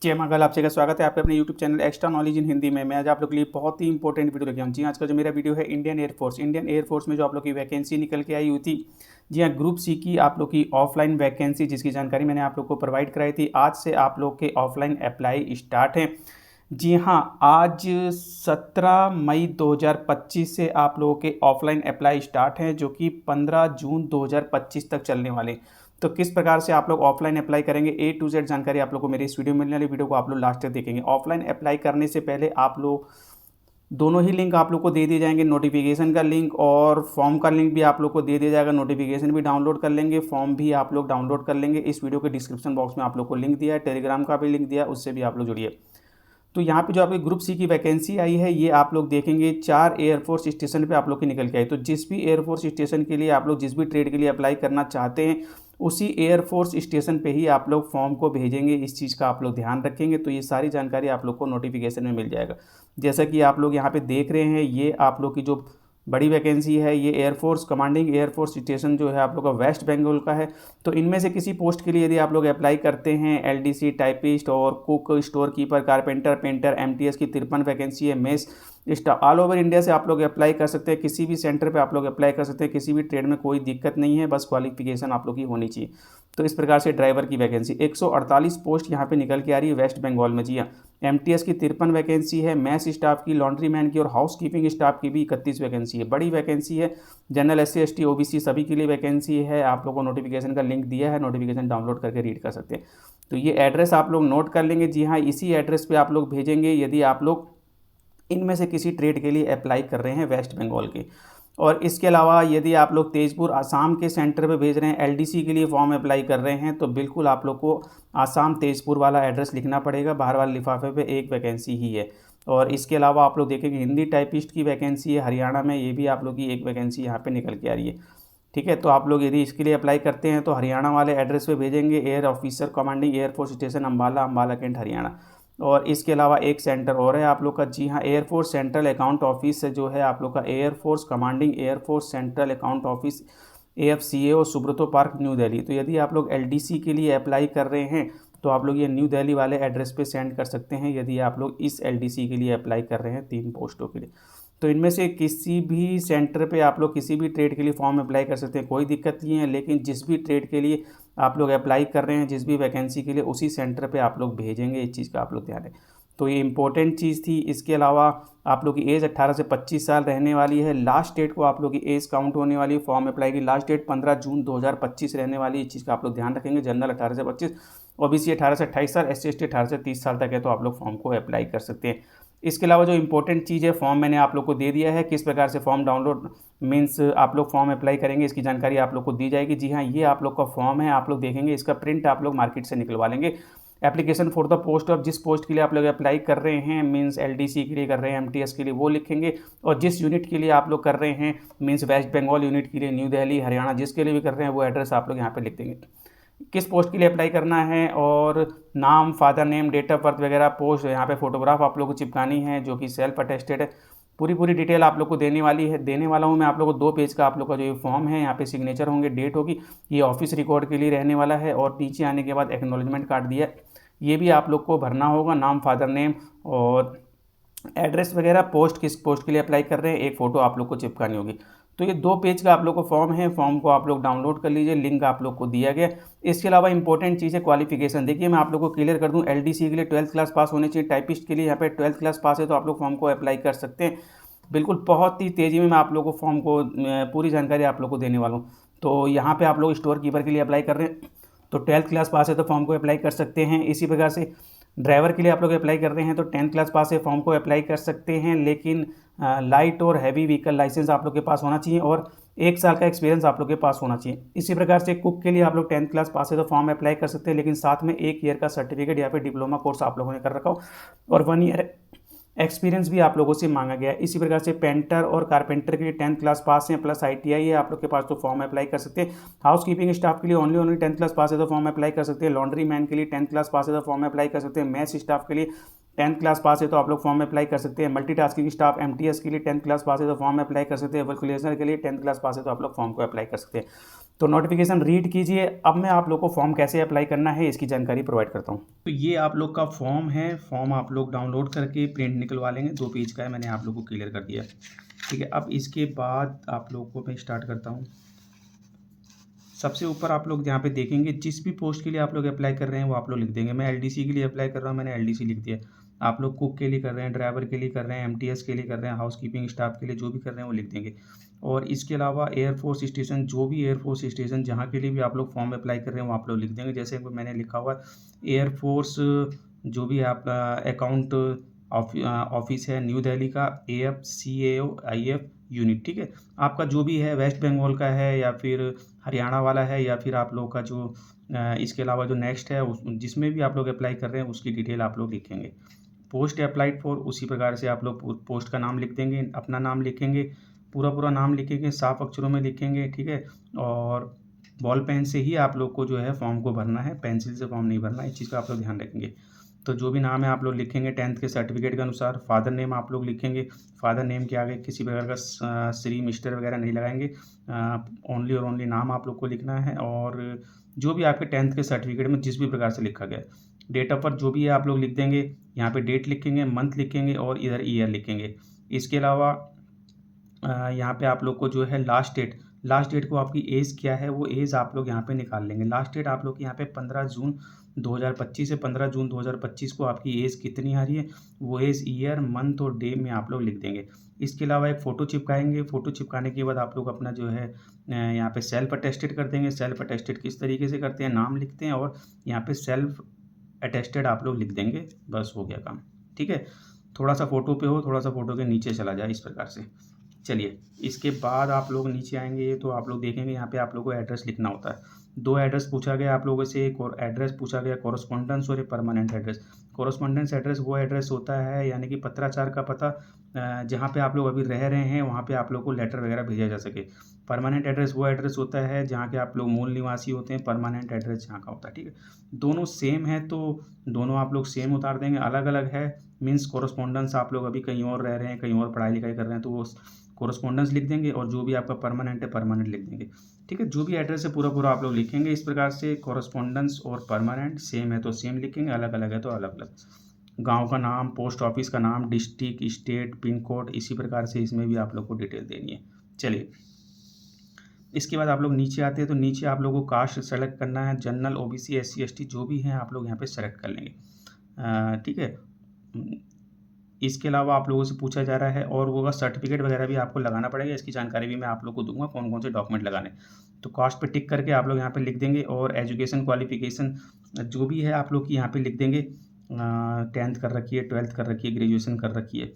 जय महाकाल। आपसे का स्वागत है आपके अपने YouTube channel extra knowledge in Hindi में। मैं आज आप लोग के लिए बहुत ही इंपॉर्टेंट वीडियो लेके आऊँ। जी आज का जो मेरा वीडियो है इंडियन एयरफोर्स में जो आप लोग की वैकेंसी निकल के आई हुई थी। जी हाँ, ग्रुप सी की आप लोग की ऑफलाइन वैकेंसी जिसकी जानकारी मैंने आप लोग को प्रोवाइड कराई थी। आज से आप लोग के ऑफलाइन अप्लाई स्टार्ट हैं। जी हाँ, आज 17 मई 2025 से आप लोगों के ऑफलाइन अप्लाई स्टार्ट हैं, जो कि 15 जून 2025 तक चलने वाले। तो किस प्रकार से आप लोग ऑफलाइन अप्लाई करेंगे, ए टू जेड जानकारी आप लोग को मेरी इस वीडियो में मिलने वाली। वीडियो को आप लोग लास्ट तक देखेंगे। ऑफलाइन अप्लाई करने से पहले आप लोग दोनों ही लिंक आप लोग को दे दिए जाएंगे, नोटिफिकेशन का लिंक और फॉर्म का लिंक भी आप लोग को दे दिया जाएगा। नोटिफिकेशन भी डाउनलोड कर लेंगे, फॉर्म भी आप लोग डाउनलोड कर लेंगे। इस वीडियो के डिस्क्रिप्शन बॉक्स में आप लोग को लिंक दिया है, टेलीग्राम का भी लिंक दिया है, उससे भी आप लोग जुड़िए। तो यहाँ पे जो आपकी ग्रुप सी की वैकेंसी आई है, ये आप लोग देखेंगे 4 एयरफोर्स स्टेशन पे आप लोग की निकल के आई। तो जिस भी एयरफोर्स स्टेशन के लिए आप लोग जिस भी ट्रेड के लिए अप्लाई करना चाहते हैं, उसी एयरफोर्स स्टेशन पे ही आप लोग फॉर्म को भेजेंगे। इस चीज़ का आप लोग ध्यान रखेंगे। तो ये सारी जानकारी आप लोग को नोटिफिकेशन में मिल जाएगा। जैसा कि आप लोग यहाँ पे देख रहे हैं, ये आप लोग की जो बड़ी वैकेंसी है, ये एयरफोर्स कमांडिंग एयरफोर्स स्टेशन जो है आप लोग का वेस्ट बंगाल का है। तो इनमें से किसी पोस्ट के लिए यदि आप लोग अप्लाई करते हैं, एलडीसी, टाइपिस्ट और cook, store keeper, carpenter, painter, MTS की 53 वैकेंसी है। Mess staff all over India से आप लोग अप्लाई कर सकते हैं। किसी भी सेंटर पे आप लोग अप्लाई कर सकते हैं। किसी भी ट्रेड में कोई दिक्कत नहीं है, बस क्वालिफिकेशन आप लोग की होनी चाहिए। तो इस प्रकार से ड्राइवर की वैकेंसी 148 पोस्ट यहाँ पे निकल के आ रही है वेस्ट बंगाल में। जी हाँ, एमटीएस की 53 वैकेंसी है। मैस स्टाफ की, लॉन्ड्री मैन की और हाउस कीपिंग स्टाफ की भी 31 वैकेंसी है। बड़ी वैकेंसी है। जनरल एससी एसटी ओबीसी सभी के लिए वैकेंसी है। आप लोगों को नोटिफिकेशन का लिंक दिया है, नोटिफिकेशन डाउनलोड करके रीड कर सकते हैं। तो ये एड्रेस आप लोग नोट कर लेंगे। जी हाँ, इसी एड्रेस पे आप लोग भेजेंगे यदि आप लोग इनमें से किसी ट्रेड के लिए अप्लाई कर रहे हैं वेस्ट बंगाल के। और इसके अलावा यदि आप लोग तेजपुर आसाम के सेंटर पे भेज रहे हैं, एलडीसी के लिए फॉर्म अप्लाई कर रहे हैं, तो बिल्कुल आप लोग को आसाम तेजपुर वाला एड्रेस लिखना पड़ेगा। बाहर वाले लिफाफे पे एक वैकेंसी ही है। और इसके अलावा आप लोग देखेंगे हिंदी टाइपिस्ट की वैकेंसी है हरियाणा में, ये भी आप लोग की एक वैकेंसी यहाँ पे निकल के आ रही है। ठीक है, तो आप लोग यदि इसके लिए अप्लाई करते हैं तो हरियाणा वाले एड्रेस पे भेजेंगे, air officer commanding air force station Ambala, Ambala cantt, Haryana. और इसके अलावा एक सेंटर और है आप लोग का। जी हाँ, एयरफोर्स सेंट्रल अकाउंट ऑफिस जो है आप लोग का, air force commanding air force central account office, AFCAO, Subroto Park, New Delhi. तो यदि आप लोग एलडीसी के लिए अप्लाई कर रहे हैं तो आप लोग ये न्यू दिल्ली वाले एड्रेस पे सेंड कर सकते हैं, यदि आप लोग इस एलडीसी के लिए अप्लाई कर रहे हैं 3 पोस्टों के लिए। तो इनमें से किसी भी सेंटर पे आप लोग किसी भी ट्रेड के लिए फॉर्म अप्लाई कर सकते हैं, कोई दिक्कत नहीं है। लेकिन जिस भी ट्रेड के लिए आप लोग अप्लाई कर रहे हैं, जिस भी वैकेंसी के लिए, उसी सेंटर पे आप लोग भेजेंगे। इस चीज़ का आप लोग ध्यान रखें। तो ये इंपॉर्टेंट चीज़ थी। इसके अलावा आप लोग की एज 18 से 25 साल रहने वाली है। लास्ट डेट को आप लोग की एज काउंट होने वाली है। फॉर्म अप्लाई की लास्ट डेट 15 जून 2025 रहने वाली है। इस चीज़ का आप लोग ध्यान रखेंगे। जनरल 18 से 25, ओबीसी 18 से 28 साल, SC ST 18 से 30 साल तक है, तो आप लोग फॉर्म को अप्लाई कर सकते हैं। इसके अलावा जो इंपॉर्टेंट चीज़ है, फॉर्म मैंने आप लोग को दे दिया है। किस प्रकार से फॉर्म डाउनलोड मीन्स आप लोग फॉर्म अप्लाई करेंगे, इसकी जानकारी आप लोग को दी जाएगी। जी हाँ, ये आप लोग का फॉर्म है, आप लोग देखेंगे। इसका प्रिंट आप लोग मार्केट से निकलवा लेंगे। Application for the post of, जिस पोस्ट के लिए आप लोग अप्लाई कर रहे हैं, मीन्स एलडीसी के लिए कर रहे हैं, एमटीएस के लिए, वो लिखेंगे। और जिस यूनिट के लिए आप लोग कर रहे हैं, मीन्स वेस्ट बंगाल यूनिट के लिए, न्यू दिल्ली, हरियाणा, जिसके लिए भी कर रहे हैं, वो एड्रेस आप लोग यहाँ पे लिख देंगे। किस पोस्ट के लिए अप्लाई करना है और नाम, father name, date of birth वगैरह, पोस्ट, यहाँ पे फोटोग्राफ आप लोग को चिपकानी है जो कि सेल्फ अटेस्टेड है। पूरी डिटेल आप लोग को देने वाला हूँ मैं आप लोग को। 2 पेज का आप लोग का जो ये फॉर्म है, यहाँ पे सिग्नेचर होंगे, डेट होगी। ये ऑफिस रिकॉर्ड के लिए रहने वाला है। और नीचे आने के बाद एक्नॉलेजमेंट कार्ड दिया, ये भी आप लोग को भरना होगा। नाम, फादर नेम और एड्रेस वगैरह, पोस्ट किस पोस्ट के लिए अप्लाई कर रहे हैं, एक फ़ोटो आप लोग को चिपकानी होगी। तो ये 2 पेज का आप लोग को फॉर्म है। फॉर्म को आप लोग डाउनलोड कर लीजिए, लिंक आप लोग को दिया गया। इसके अलावा इंपॉर्टेंट चीज़ है क्वालिफिकेशन। देखिए मैं आप लोग को क्लियर कर दूं, एलडीसी के लिए 12th क्लास पास होनी चाहिए। टाइपिस्ट के लिए यहाँ पे 12th क्लास पास है, तो आप लोग फॉर्म को अप्लाई कर सकते हैं। बिल्कुल बहुत ही तेज़ी में मैं आप लोग को फॉर्म को पूरी जानकारी आप लोग को देने वाला हूँ। तो यहाँ पर आप लोग स्टोर कीपर के लिए अप्लाई कर रहे हैं, तो 12th क्लास पास है, तो फॉर्म को अप्लाई कर सकते हैं। इसी प्रकार से ड्राइवर के लिए आप लोग अप्लाई कर रहे हैं, तो 10th क्लास पास है, फॉर्म को अप्लाई कर सकते हैं। लेकिन लाइट और हैवी व्हीकल लाइसेंस आप लोग के पास होना चाहिए और 1 साल का एक्सपीरियंस आप लोग के पास होना चाहिए। इसी प्रकार से कुक के लिए आप लोग 10th क्लास पास है, तो फॉर्म अप्लाई कर सकते हैं। लेकिन साथ में 1 ईयर का सर्टिफिकेट या फिर डिप्लोमा कोर्स आप लोगों ने कर रखा हो और 1 ईयर एक्सपीरियंस भी आप लोगों से मांगा गया है। इसी प्रकार से पेंटर और कारपेंटर के लिए 10th क्लास पास है प्लस ITI है आप लोग के पास, तो फॉर्म अप्लाई कर सकते हैं। हाउस कीपिंग स्टाफ के लिए ओनली 10th क्लास पास है, तो फॉर्म अप्लाई कर सकते हैं। लॉन्ड्री मैन के लिए 10th क्लास पास है, तो फॉर्म अप्लाई कर सकते हैं। मैस स्टाफ के लिए 10th क्लास पास है तो आप लोग फॉर्म में अप्लाई कर सकते हैं। मल्टीटास्किंग स्टाफ एमटीएस के लिए 10th क्लास पास है तो फॉर्म में अप्लाई कर सकते हैं। वोकेशनल के लिए 10th क्लास पास है तो आप लोग फॉर्म को अप्लाई कर सकते हैं। तो नोटिफिकेशन रीड कीजिए। अब मैं आप लोग को फॉर्म कैसे अप्लाई करना है इसकी जानकारी प्रोवाइड करता हूँ। तो ये आप लोग का फॉर्म है। फॉर्म आप लोग डाउनलोड करके प्रिंट निकलवा लेंगे। 2 पेज का है, मैंने आप लोग को क्लियर कर दिया। ठीक है, अब इसके बाद आप लोग को मैं स्टार्ट करता हूँ। सबसे ऊपर आप लोग यहाँ पे देखेंगे जिस भी पोस्ट के लिए आप लोग अप्लाई कर रहे हैं वो आप लोग लिख देंगे। मैं एलडीसी के लिए अप्लाई कर रहा हूँ, मैंने एलडीसी लिख दिया। आप लोग कुक के लिए कर रहे हैं, ड्राइवर के लिए कर रहे हैं, एमटीएस के लिए कर रहे हैं, हाउसकीपिंग स्टाफ के लिए जो भी कर रहे हैं वो लिख देंगे। और इसके अलावा एयरफोर्स स्टेशन, जो भी एयरफोर्स स्टेशन जहाँ के लिए भी आप लोग फॉर्म अप्लाई कर रहे हैं वो आप लोग लिख देंगे। जैसे मैंने लिखा हुआ एयरफोर्स जो भी आप अकाउंट ऑफिस है न्यू दिल्ली का, AFCAO यूनिट। ठीक है, आपका जो भी है वेस्ट बंगाल का है या फिर हरियाणा वाला है या फिर आप लोग का जो इसके अलावा जो नेक्स्ट है उस जिसमें भी आप लोग अप्लाई कर रहे हैं उसकी डिटेल आप लोग लिखेंगे। पोस्ट अप्लाइड फॉर, उसी प्रकार से आप लोग पोस्ट का नाम लिख देंगे, अपना नाम लिखेंगे, पूरा नाम लिखेंगे, साफ अक्षरों में लिखेंगे। ठीक है, और बॉल पेन से ही आप लोग को जो है फॉर्म को भरना है, पेंसिल से फॉर्म नहीं भरना है। इस चीज़ का आप लोग ध्यान रखेंगे। तो जो भी नाम है आप लोग लिखेंगे 10th के सर्टिफिकेट के अनुसार। फादर नेम आप लोग लिखेंगे, फादर नेम के आगे किसी प्रकार का श्री मिस्टर वगैरह नहीं लगाएंगे। ओनली और ओनली नाम आप लोग को लिखना है। और जो भी आपके 10th के सर्टिफिकेट में जिस भी प्रकार से लिखा गया, डेट ऑफ बर्थ जो भी है आप लोग लिख देंगे। यहाँ पे डेट लिखेंगे, मंथ लिखेंगे और इधर ईयर लिखेंगे। इसके अलावा यहाँ पे आप लोग को जो है लास्ट डेट को आपकी एज क्या है वो एज आप लोग यहाँ पे निकाल लेंगे। लास्ट डेट आप लोग की यहाँ पे 15 जून 2025 है। 15 जून 2025 को आपकी एज कितनी आ रही है वो एज ईयर मंथ और डे में आप लोग लिख देंगे। इसके अलावा एक फ़ोटो चिपकाएंगे। फ़ोटो चिपकाने के बाद आप लोग अपना जो है यहाँ पे सेल्फ अटेस्टेड कर देंगे। सेल्फ अटेस्टेड किस तरीके से करते हैं, नाम लिखते हैं और यहाँ पे सेल्फ अटेस्टेड आप लोग लिख देंगे। बस हो गया काम। ठीक है, थोड़ा सा फ़ोटो पे हो, थोड़ा सा फ़ोटो के नीचे चला जाए, इस प्रकार से। चलिए, इसके बाद आप लोग नीचे आएंगे तो आप लोग देखेंगे यहाँ पे आप लोगों को एड्रेस लिखना होता है। 2 एड्रेस पूछा गया आप लोगों से, एक और एड्रेस पूछा गया कॉरेस्पॉन्डेंस और एक परमानेंट एड्रेस। कॉरेस्पॉन्डेंस एड्रेस वो एड्रेस होता है यानी कि पत्राचार का पता, जहाँ पे आप लोग अभी रह रहे हैं वहाँ पे आप लोग को लेटर वगैरह भेजा जा सके। परमानेंट एड्रेस वो एड्रेस होता है जहाँ के आप लोग मूल निवासी होते हैं, परमानेंट एड्रेस जहाँ का होता है। ठीक है, दोनों सेम है तो दोनों आप लोग सेम उतार देंगे। अलग अलग है मीन्स कॉरेस्पॉन्डेंस आप लोग अभी कहीं और रह रहे हैं, कहीं और पढ़ाई लिखाई कर रहे हैं तो वो कॉरेस्पॉन्डेंस लिख देंगे और जो भी आपका परमानेंट है परमानेंट लिख देंगे। ठीक है, जो भी एड्रेस है पूरा आप लोग लिखेंगे इस प्रकार से। कॉरेस्पॉन्डेंस और परमानेंट सेम है तो सेम लिखेंगे, अलग अलग है तो अलग अलग। गांव का नाम, पोस्ट ऑफिस का नाम, डिस्ट्रिक्ट, स्टेट, पिन कोड, इसी प्रकार से इसमें भी आप लोग को डिटेल देनी है। चलिए, इसके बाद आप लोग नीचे आते हैं तो नीचे आप लोगों को कास्ट सेलेक्ट करना है। जनरल, OBC, SC, ST जो भी हैं आप लोग यहाँ पे सेलेक्ट कर लेंगे। ठीक है, इसके अलावा आप लोगों से पूछा जा रहा है और वो सर्टिफिकेट वगैरह भी आपको लगाना पड़ेगा। इसकी जानकारी भी मैं आप लोग को दूंगा कौन कौन से डॉक्यूमेंट लगाने। तो कास्ट पे टिक करके आप लोग यहाँ पे लिख देंगे और एजुकेशन क्वालिफिकेशन जो भी है आप लोग की यहाँ पे लिख देंगे। 10th कर रखी है, 12th कर रखी है, ग्रेजुएशन कर रखी है।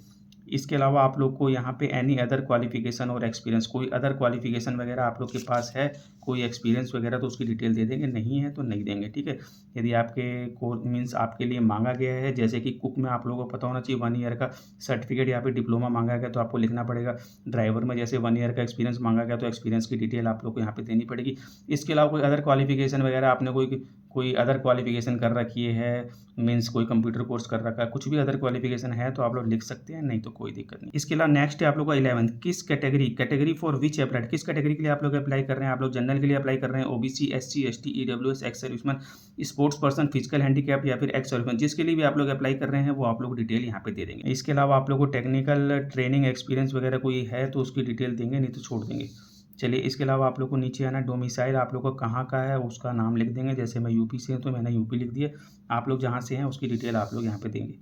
इसके अलावा आप लोग को यहाँ पे एनी अदर क्वालिफिकेशन और एक्सपीरियंस, कोई अदर क्वालिफिकेशन वगैरह आप लोग के पास है, कोई एक्सपीरियंस वगैरह तो उसकी डिटेल दे देंगे, नहीं है तो नहीं देंगे। ठीक है, यदि आपके को मीन्स आपके लिए मांगा गया है जैसे कि कुक में आप लोगों को पता होना चाहिए 1 ईयर का सर्टिफिकेट, यहाँ पे डिप्लोमा मांगा गया तो आपको लिखना पड़ेगा। ड्राइवर में जैसे 1 ईयर का एक्सपीरियंस मांगा गया तो एक्सपीरियंस की डिटेल आप लोग को यहाँ पे देनी पड़ेगी। इसके अलावा कोई अदर क्वालिफिकेशन वगैरह आपने कोई अदर क्वालिफिकेशन कर रखी है मीन्स कोई कंप्यूटर कोर्स कर रखा है, कुछ भी अदर क्वालिफिकेशन है तो आप लोग लिख सकते हैं, नहीं तो कोई दिक्कत नहीं। इसके अलावा नेक्स्ट है आप लोग का 11th, किस कैटेगरी फॉर विच अप्लाइड, किस कैटेगरी के लिए आप लोग अप्लाई कर रहे हैं। आप लोग जनरल के लिए अप्लाई कर रहे हैं, OBC, SC, ST, EWS, ex serviceman, sports person, physical handicap या फिर एक्स सर्विसमैन, जिसके लिए भी आप लोग अप्लाई कर रहे हैं वो आप लोग डिटेल यहाँ पे दे देंगे। इसके अलावा आप लोग को टेक्निकल ट्रेनिंग एक्सपीरियंस वगैरह कोई है तो उसकी डिटेल देंगे, नहीं तो छोड़ देंगे। चलिए, इसके अलावा आप लोग को नीचे आना, डोमिसाइल आप लोग को कहाँ का है उसका नाम लिख देंगे। जैसे मैं यूपी से हूँ तो मैंने यूपी लिख दिया, आप लोग जहाँ से हैं उसकी डिटेल आप लोग यहाँ पे देंगे।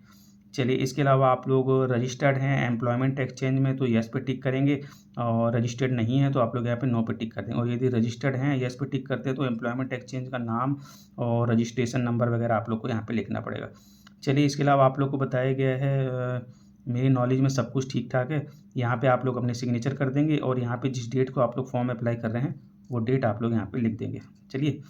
चलिए, इसके अलावा आप लोग रजिस्टर्ड हैं एम्प्लॉयमेंट एक्सचेंज में तो येस पे टिक करेंगे और रजिस्टर्ड नहीं है तो आप लोग यहाँ पे नो पे टिक कर देंगे। और यदि रजिस्टर्ड हैं येस पे टिक करते हैं तो एम्प्लॉयमेंट एक्सचेंज का नाम और रजिस्ट्रेशन नंबर वगैरह आप लोग को यहाँ पे लिखना पड़ेगा। चलिए, इसके अलावा आप लोग को बताया गया है मेरी नॉलेज में सब कुछ ठीक ठाक है। यहाँ पे आप लोग अपने सिग्नेचर कर देंगे और यहाँ पे जिस डेट को आप लोग फॉर्म अप्लाई कर रहे हैं वो डेट आप लोग यहाँ पे लिख देंगे। चलिए,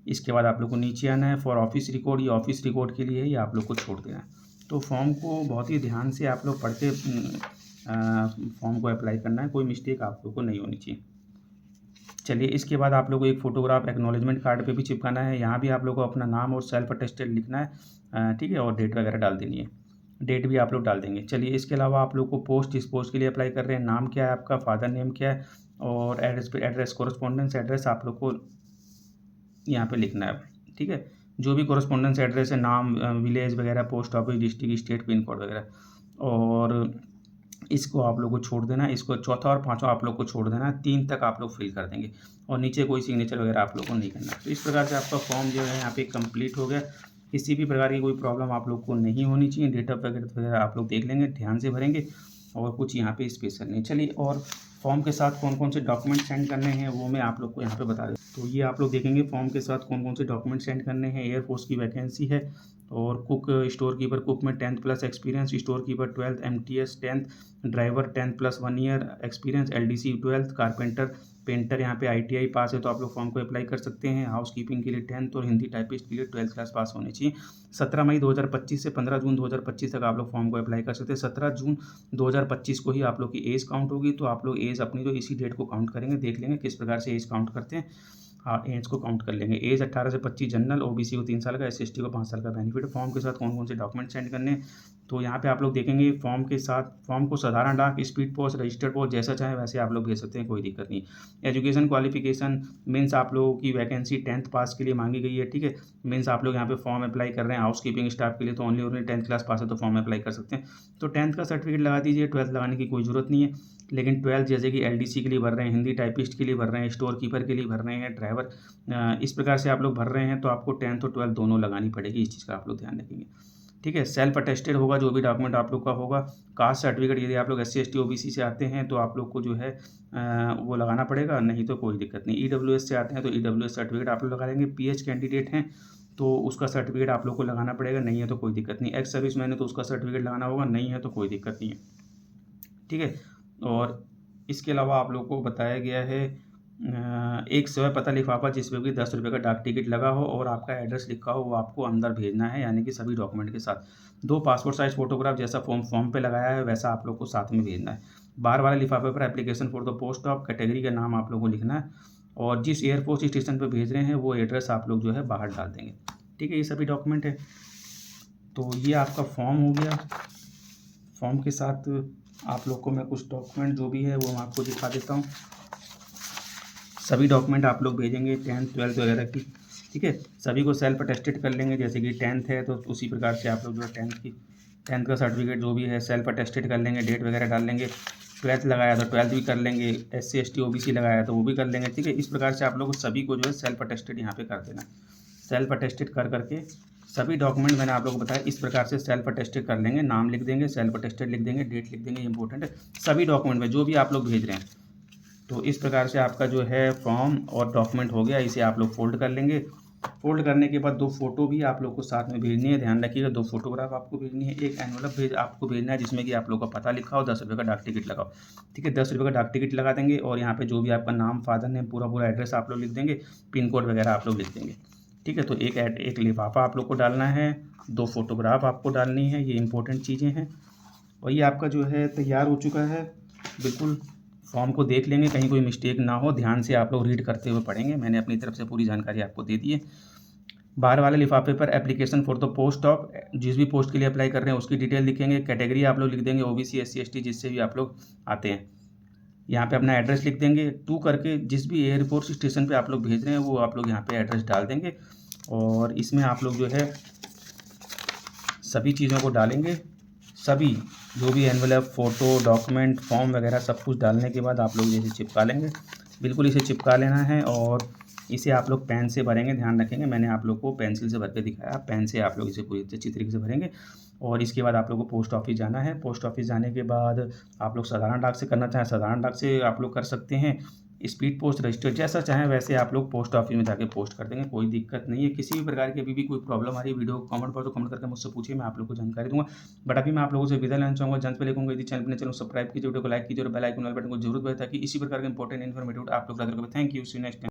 इसके बाद आप लोग को नीचे आना है फॉर ऑफिस रिकॉर्ड, ये ऑफिस रिकॉर्ड के लिए ये आप लोग को छोड़ देना है। तो फॉर्म को बहुत ही ध्यान से आप लोग पढ़ के फॉर्म को अप्लाई करना है, कोई मिस्टेक आप लोग को नहीं होनी चाहिए। चलिए, इसके बाद आप लोग को एक फ़ोटोग्राफ एक्नॉलेजमेंट कार्ड पे भी चिपकाना है। यहाँ भी आप लोग को अपना नाम और सेल्फ अटेस्टेड लिखना है। ठीक है, और डेट वगैरह डाल देनी है। डेट भी आप लोग डाल देंगे। चलिए, इसके अलावा आप लोग को पोस्ट, इस पोस्ट के लिए अप्लाई कर रहे हैं, नाम क्या है आपका, फादर नेम क्या है, और एड्रेस पे एड्रेस कोरस्पोंडेंस एड्रेस आप लोग को यहाँ पे लिखना है। ठीक है, जो भी कोरस्पोंडेंस एड्रेस है, नाम, विलेज वगैरह, post office, district, state, pin code वगैरह, और इसको आप लोग को छोड़ देना है। इसको चौथा और पांचवा आप लोग को छोड़ देना है। 3 तक आप लोग फिल कर देंगे और नीचे कोई सिग्नेचर वगैरह आप लोग को नहीं करना। तो इस प्रकार से आपका फॉर्म जो है यहाँ पे कंप्लीट हो गया। किसी भी प्रकार की कोई प्रॉब्लम आप लोग को नहीं होनी चाहिए। डेटा वगैरह आप लोग देख लेंगे, ध्यान से भरेंगे, और कुछ यहाँ पे स्पेशल नहीं। चलिए, और फॉर्म के साथ कौन कौन से डॉक्यूमेंट सेंड करने हैं वो मैं आप लोग को यहाँ पे बता दें। तो ये आप लोग देखेंगे फॉर्म के साथ कौन कौन से डॉक्यूमेंट सेंड करने हैं। एयरफोर्स की वैकेंसी है, और कुक, स्टोर कीपर कुक में 10th plus experience, store keeper 12th, MTS 10th, driver 10 plus 1 year experience, LDC 12th, carpenter, painter यहाँ पे ITI पास है तो आप लोग फॉर्म को अप्लाई कर सकते हैं। हाउस कीपिंग के लिए 10th और हिंदी टाइपिस्ट के लिए 12th क्लास पास होनी चाहिए। 17 मई 2025 से 15 जून 2025 तक आप लोग फॉर्म को अप्लाई कर सकते हैं। 17 जून 2025 को ही आप लोग की एज काउंट होगी, तो आप लोग एज अपनी जो इसी डेट को काउंट करेंगे। देख लेंगे किस प्रकार से एज काउंट करते हैं। हाँ, एज को काउंट कर लेंगे। एज 18 से 25 जनरल, OBC को 3 साल का, SC/ST को 5 साल का बेनिफिट। फॉर्म के साथ कौन कौन से डॉक्यूमेंट सेंड करने हैं, तो यहाँ पे आप लोग देखेंगे फॉर्म के साथ, फॉर्म को साधारण डाक, स्पीड पोस्ट, रजिस्टर्ड पोस्ट, जैसा चाहे वैसे आप लोग भेज सकते हैं, कोई दिक्कत नहीं। एजुकेशन क्वालिफिकेशन मीन्स आप लोगों की वैकेंसी 10th पास के लिए मांगी गई है। ठीक है, मीन्स आप लोग यहाँ पे फॉर्म अप्लाई कर रहे हैं हाउस कीपिंग स्टाफ के लिए, तो ओनली 10th क्लास पास है तो फॉर्म अप्लाई कर सकते हैं। तो 10th का सर्टिफिकेट लगा दीजिए, 12th लगाने की कोई ज़रूरत नहीं है। लेकिन 12th जैसे कि LDC के लिए भर रहे हैं, हिंदी टाइपिस्ट के लिए भर रहे हैं, स्टोर कीपर के लिए भर रहे हैं, ड्राइवर, इस प्रकार से आप लोग भर रहे हैं तो आपको 10th और 12th दोनों लगानी पड़ेगी। इस चीज़ का आप लोग ध्यान रखेंगे। ठीक है, सेल्फ अटेस्टेड होगा जो भी डॉक्यूमेंट आप लोग का होगा। कास्ट सर्टिफिकेट, यदि आप लोग SC/ST OBC से आते हैं तो आप लोग को जो है वो लगाना पड़ेगा, नहीं तो कोई दिक्कत नहीं। EWS से आते हैं तो EWS सर्टिफिकेट आप लोग लगा देंगे। PH कैंडिडेट हैं तो उसका सर्टिफिकेट आप लोग को लगाना पड़ेगा, नहीं है तो कोई दिक्कत नहीं। एक्स सर्विस मैन है तो उसका सर्टिफिकेट लगाना होगा, नहीं है तो कोई दिक्कत नहीं है। ठीक है, और इसके अलावा आप लोग को बताया गया है एक स्वयं पता लिफाफा जिसमें कि 10 रुपये का डाक टिकट लगा हो और आपका एड्रेस लिखा हो, वो आपको अंदर भेजना है, यानी कि सभी डॉक्यूमेंट के साथ। 2 पासपोर्ट साइज फोटोग्राफ जैसा फॉर्म पे लगाया है वैसा आप लोग को साथ में भेजना है। बाहर वाले लिफाफे पर application for the post of category का नाम आप लोग को लिखना है, और जिस एयरफोर्स स्टेशन पर भेज रहे हैं वो एड्रेस आप लोग जो है बाहर डाल देंगे। ठीक है, ये सभी डॉक्यूमेंट है। तो ये आपका फॉर्म हो गया। फॉर्म के साथ आप लोग को मैं कुछ डॉक्यूमेंट जो भी है वो मैं आपको दिखा देता हूँ। सभी डॉक्यूमेंट आप लोग भेजेंगे 10th 12th वगैरह की। ठीक है, सभी को सेल्फ अटेस्टेड कर लेंगे, जैसे कि 10th है तो उसी प्रकार से आप लोग जो है 10th का सर्टिफिकेट जो भी है सेल्फ अटेस्टेड कर लेंगे, डेट वगैरह डाल लेंगे। 12th लगाया तो 12th भी कर लेंगे, SC/ST OBC लगाया तो वो भी कर लेंगे। ठीक है, इस प्रकार से आप लोग सभी को जो है सेल्फ अटेस्टेड यहाँ पे कर देना। सेल्फ अटेस्टेड कर करके सभी डॉक्यूमेंट मैंने आप लोगों को बताया, इस प्रकार से सेल्फ अटेस्टेड कर लेंगे। नाम लिख देंगे, सेल्फ अटेस्टेड लिख देंगे, डेट लिख देंगे, इंपॉर्टेंट है सभी डॉक्यूमेंट में जो भी आप लोग भेज रहे हैं। तो इस प्रकार से आपका जो है फॉर्म और डॉक्यूमेंट हो गया। इसे आप लोग फोल्ड कर लेंगे। फोल्ड करने के बाद 2 फोटो भी आप लोग को साथ में भेजनी है, ध्यान रखिएगा। 2 फोटोग्राफ आपको भेजनी है। एक एनवलप आपको भेजना है जिसमें कि आप लोग का पता लिखा हो, 10 रुपये का डाक टिकट लगाओ। ठीक है, 10 रुपये का डाक टिकट लगा देंगे, और यहाँ पे जो भी आपका नाम, फादर नेम, पूरा एड्रेस आप लोग लिख देंगे, पिन कोड वगैरह आप लोग लिख देंगे। ठीक है, तो एक लिफाफा आप लोग को डालना है, 2 फोटोग्राफ आपको डालनी है, ये इंपॉर्टेंट चीज़ें हैं। और ये आपका जो है तैयार हो चुका है बिल्कुल। फॉर्म को देख लेंगे, कहीं कोई मिस्टेक ना हो, ध्यान से आप लोग रीड करते हुए पढ़ेंगे। मैंने अपनी तरफ से पूरी जानकारी आपको दे दी है। बाहर वाले लिफाफे पर application for the post of, जिस भी पोस्ट के लिए अप्लाई कर रहे हैं उसकी डिटेल लिखेंगे। कैटेगरी आप लोग लिख देंगे, OBC SC/ST जिससे भी आप लोग आते हैं। यहाँ पे अपना एड्रेस लिख देंगे, टू करके जिस भी एयरपोर्ट स्टेशन पे आप लोग भेज रहे हैं वो आप लोग यहाँ पे एड्रेस डाल देंगे। और इसमें आप लोग जो है सभी चीज़ों को डालेंगे, सभी जो भी एनवेलप, फ़ोटो, डॉक्यूमेंट, फॉर्म वगैरह सब कुछ डालने के बाद आप लोग इसे चिपका लेंगे। बिल्कुल इसे चिपका लेना है, और इसे आप लोग पेन से भरेंगे, ध्यान रखेंगे। मैंने आप लोग को पेंसिल से भर के दिखाया, पेन से आप लोग इसे पूरी अच्छी तरीके से भरेंगे। और इसके बाद आप लोग को पोस्ट ऑफिस जाना है। पोस्ट ऑफिस जाने के बाद आप लोग साधारण डाक से करना चाहें साधारण डाक से आप लोग कर सकते हैं, स्पीड पोस्ट, रजिस्टर, जैसा चाहें वैसे आप लोग पोस्ट ऑफिस में जाके पोस्ट कर देंगे, कोई दिक्कत नहीं है। किसी भी प्रकार की अभी भी कोई प्रॉब्लम आ रही है वीडियो को कमेंट पर तो कमेंट करके मुझसे पूछिए, मैं आप लोग को जानकारी दूंगा। बट अभी मैं आप लोगों से विदा लेना चाहूँगा। जंत पे लिखूंगा, यदि चैनल को सब्सक्राइब कीजिए, वीडियो को लाइक कीजिए और बेल आइकन वाले बटन को जरूर दबाएं ताकि इसी प्रकार के इंपॉर्टेंट इन्फॉर्मेटिव आप लोग। Thank you, see next time.